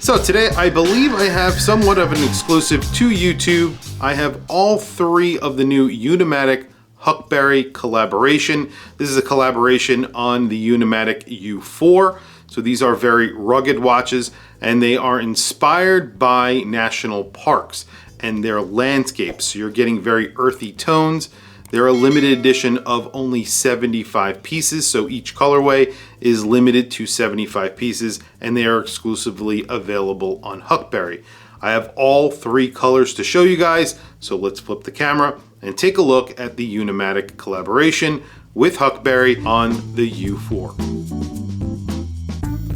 So today I believe I have somewhat of an exclusive to YouTube. I have all three of the new Unimatic Huckberry collaboration. This is a collaboration on the Unimatic U4. So these are very rugged watches and they are inspired by national parks and their landscapes. So you're getting very earthy tones. They're a limited edition of only 75 pieces, so each colorway is limited to 75 pieces, and they are exclusively available on Huckberry. I have all three colors to show you guys, so let's flip the camera and take a look at the Unimatic collaboration with Huckberry on the U4.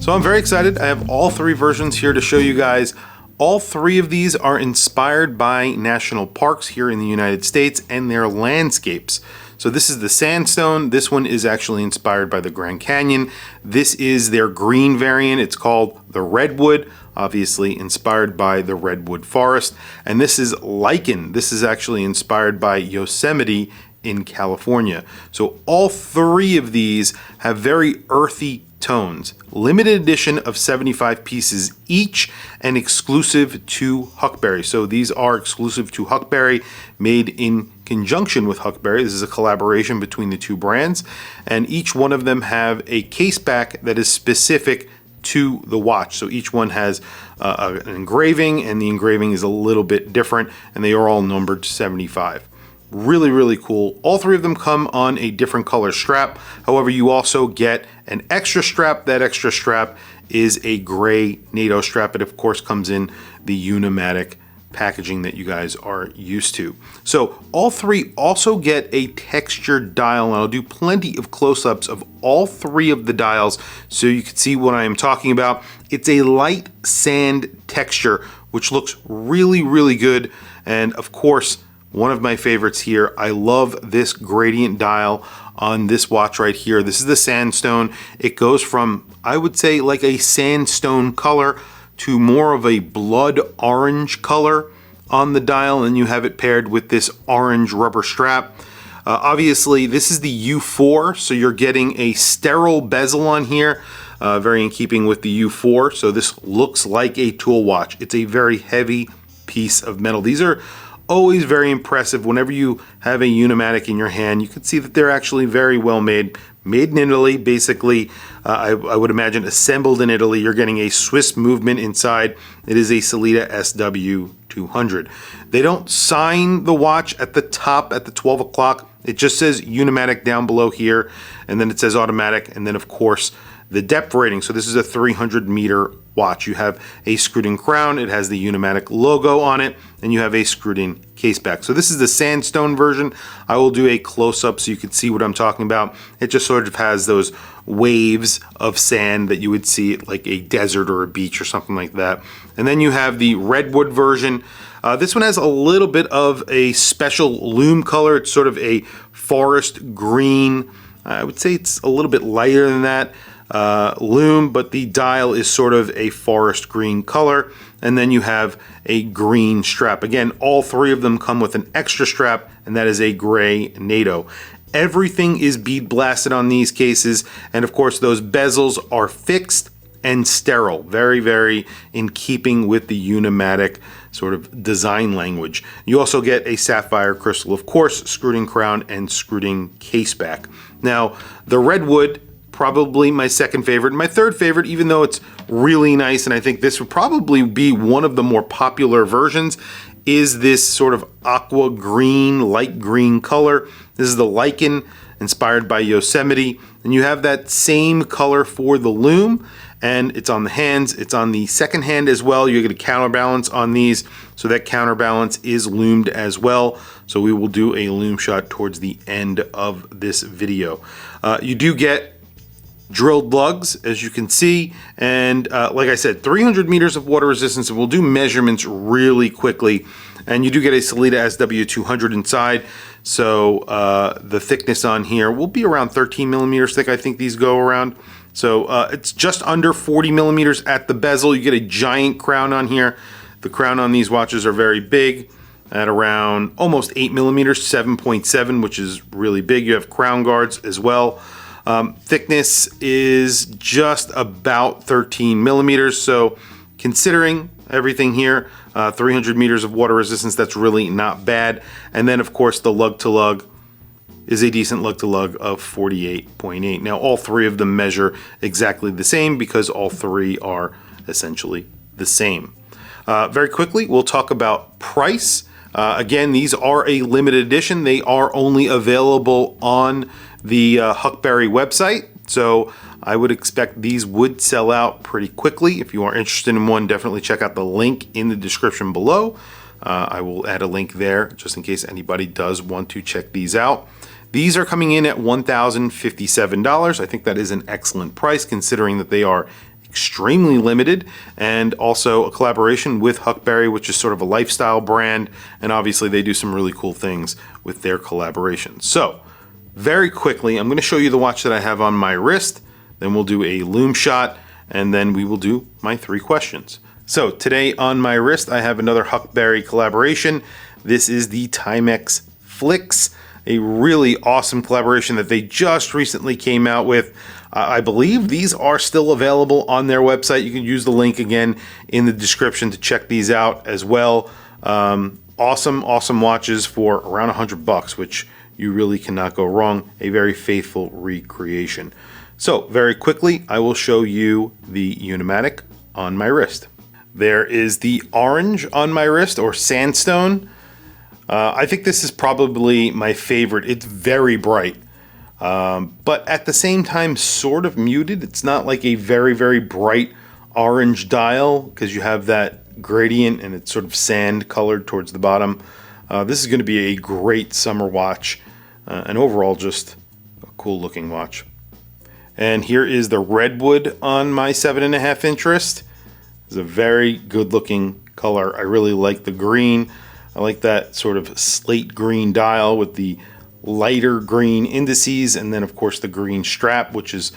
So I'm very excited. I have all three versions here to show you guys. All three of these are inspired by national parks here in the United States and their landscapes. So this is the sandstone. This one is actually inspired by the Grand Canyon. This is their green variant. It's called the redwood, obviously inspired by the redwood forest. And this is lichen. This is actually inspired by Yosemite in California. So all three of these have very earthy tones. Limited edition of 75 pieces each and exclusive to Huckberry. So these are exclusive to Huckberry, made in conjunction with Huckberry. This is a collaboration between the two brands, and each one of them have a case back that is specific to the watch. So each one has an engraving, and the engraving is a little bit different, and they are all numbered 75. Really, really cool. All three of them come on a different color strap. However, you also get an extra strap. That extra strap is a gray NATO strap. It of course comes in the Unimatic packaging that you guys are used to. So all three also get a textured dial, and I'll do plenty of close-ups of all three of the dials so you can see what I am talking about. It's a light sand texture, which looks really, really good. And of course, one of my favorites here, I love this gradient dial on this watch right here. This is the sandstone. It goes from, I would say, like a sandstone color to more of a blood orange color on the dial, and you have it paired with this orange rubber strap. Obviously, this is the U4, so you're getting a sterile bezel on here, very in keeping with the U4. So this looks like a tool watch. It's a very heavy piece of metal. These are always very impressive. Whenever you have a Unimatic in your hand, you can see that they're actually very well made. Made in Italy, basically, I would imagine assembled in Italy. You're getting a Swiss movement inside. It is a Sellita SW200. They don't sign the watch at the top at the 12 o'clock. It just says Unimatic down below here, and then it says automatic, and then of course the depth rating. So this is a 300-meter watch. You have a screwed-in crown. It has the Unimatic logo on it, and you have a screwed-in case back. So this is the sandstone version. I will do a close-up so you can see what I'm talking about. It just sort of has those waves of sand that you would see at like a desert or a beach or something like that. And then you have the redwood version. This one has a little bit of a special lume color. It's sort of a forest green. I would say it's a little bit lighter than that. Lume, but the dial is sort of a forest green color, and then you have a green strap. Again, all three of them come with an extra strap, and that is a gray NATO. Everything is bead blasted on these cases, and of course those bezels are fixed and sterile. Very, very in keeping with the Unimatic sort of design language. You also get a sapphire crystal, of course, screwed-in crown and screwed-in case back. Now, the redwood, probably my second favorite. My third favorite, even though it's really nice, and I think this would probably be one of the more popular versions, is this sort of aqua green, light green color. This is the lichen, inspired by Yosemite. And you have that same color for the lume, and it's on the hands. It's on the second hand as well. You get a counterbalance on these, so that counterbalance is lumed as well. So we will do a lume shot towards the end of this video. You do get drilled lugs, as you can see, and like I said, 300 meters of water resistance, and we'll do measurements really quickly. And you do get a Sellita SW200 inside, so the thickness on here will be around 13 millimeters thick. I think these go around. So it's just under 40 millimeters at the bezel. You get a giant crown on here. The crown on these watches are very big, at around almost 8 millimeters, 7.7, which is really big. You have crown guards as well. Thickness is just about 13 millimeters, so considering everything here, 300 meters of water resistance, that's really not bad. And then of course the lug to lug is a decent lug to lug of 48.8. Now all three of them measure exactly the same because all three are essentially the same. Very quickly, we'll talk about price. Again, these are a limited edition. They are only available on the Huckberry website. So I would expect these would sell out pretty quickly. If you are interested in one, definitely check out the link in the description below. I will add a link there just in case anybody does want to check these out. These are coming in at $1,057. I think that is an excellent price considering that they are extremely limited, and also a collaboration with Huckberry, which is sort of a lifestyle brand, and obviously they do some really cool things with their collaboration. So very quickly, I'm going to show you the watch that I have on my wrist, then we'll do a loom shot, and then we will do my 3 questions. So today on my wrist I have another Huckberry collaboration. This is the Timex Flicks, a really awesome collaboration that they just recently came out with. I believe these are still available on their website. You can use the link again in the description to check these out as well. Awesome watches for around $100, which you really cannot go wrong. A very faithful recreation. So very quickly, I will show you the Unimatic on my wrist. There is the orange on my wrist, or sandstone. I think this is probably my favorite. It's very bright, but at the same time sort of muted. It's not like a very bright orange dial because you have that gradient and it's sort of sand colored towards the bottom. This is going to be a great summer watch, and overall just a cool looking watch. And here is the redwood on my 7.5 inch wrist. It's a very good looking color. I really like the green. I like that sort of slate green dial with the lighter green indices, and then of course the green strap, which is,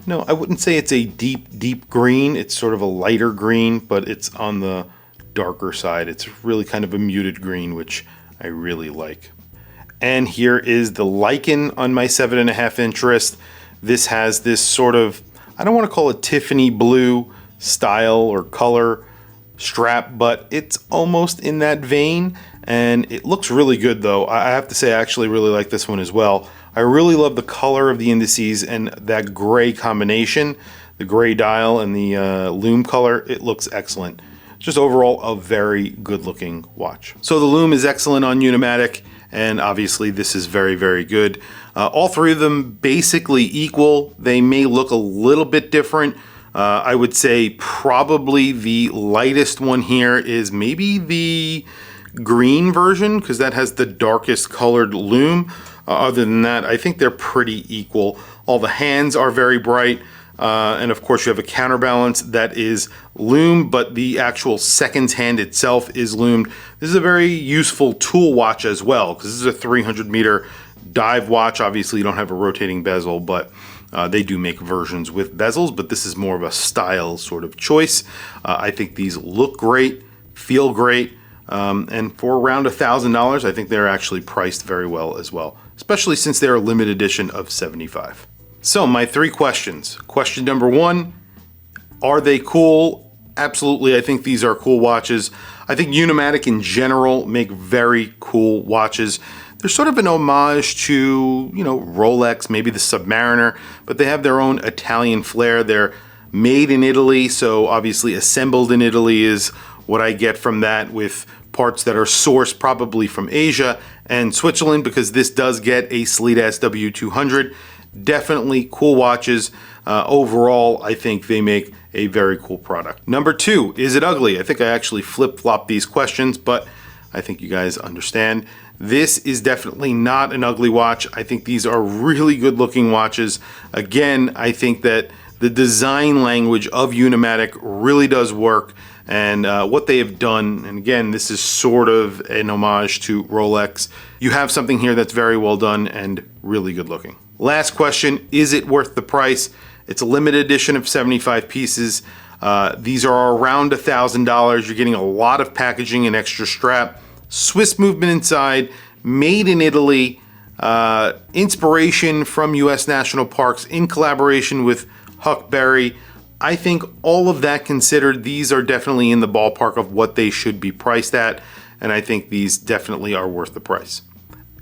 no, I wouldn't say it's a deep green. It's sort of a lighter green, but it's on the darker side. It's really kind of a muted green, which I really like. And here is the lichen on my 7.5 inch wrist. This has this sort of, I don't want to call it Tiffany blue style or color strap, but it's almost in that vein, and it looks really good though. I have to say I actually really like this one as well. I really love the color of the indices and that gray combination, the gray dial and the loom color. It looks excellent. Just overall a very good looking watch. So the loom is excellent on Unimatic, and obviously this is very good. All three of them basically equal. They may look a little bit different. I would say probably the lightest one here is maybe the green version, because that has the darkest colored loom. Other than that, I think they're pretty equal. All the hands are very bright, and of course you have a counterbalance that is loom, but the actual seconds hand itself is loomed. This is a very useful tool watch as well, because this is a 300 meter dive watch. Obviously you don't have a rotating bezel, but they do make versions with bezels, but this is more of a style sort of choice. I think these look great, feel great, and for around $1,000, I think they're actually priced very well as well, especially since they're a limited edition of 75. So my 3 questions. Question number 1, are they cool? Absolutely, I think these are cool watches. I think Unimatic in general make very cool watches. They're sort of an homage to, you know, Rolex, maybe the Submariner, but they have their own Italian flair. They're made in Italy, so obviously assembled in Italy is what I get from that, with parts that are sourced probably from Asia and Switzerland, because this does get a Sleet SW200. Definitely cool watches. Overall, I think they make a very cool product. Number 2, is it ugly? I think I actually flip-flopped these questions, but I think you guys understand. This is definitely not an ugly watch. I think these are really good looking watches. Again, I think that the design language of Unimatic really does work, and what they have done, and again, this is sort of an homage to Rolex. You have something here that's very well done and really good looking. Last question, is it worth the price? It's a limited edition of 75 pieces. These are around $1,000. You're getting a lot of packaging and extra strap. Swiss movement inside, made in Italy, inspiration from US National Parks in collaboration with Huckberry. I think all of that considered, these are definitely in the ballpark of what they should be priced at, and I think these definitely are worth the price.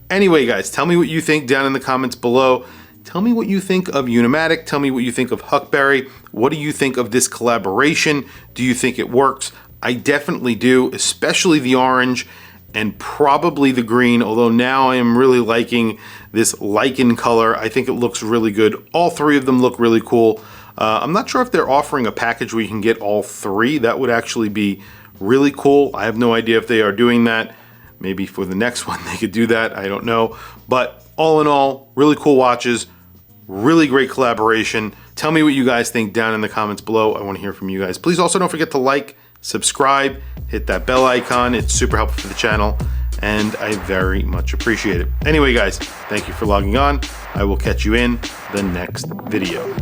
Anyway, guys, tell me what you think down in the comments below. Tell me what you think of Unimatic. Tell me what you think of Huckberry. What do you think of this collaboration? Do you think it works? I definitely do, especially the orange and probably the green, although now I am really liking this lichen color. I think it looks really good. All three of them look really cool. I'm not sure if they're offering a package where you can get all three. That would actually be really cool. I have no idea if they are doing that. Maybe for the next one they could do that. I don't know. But all in all, really cool watches. Really great collaboration. Tell me what you guys think down in the comments below. I want to hear from you guys. Please also don't forget to like, subscribe, hit that bell icon. It's super helpful for the channel, and I very much appreciate it. Anyway, guys, thank you for logging on. I will catch you in the next video.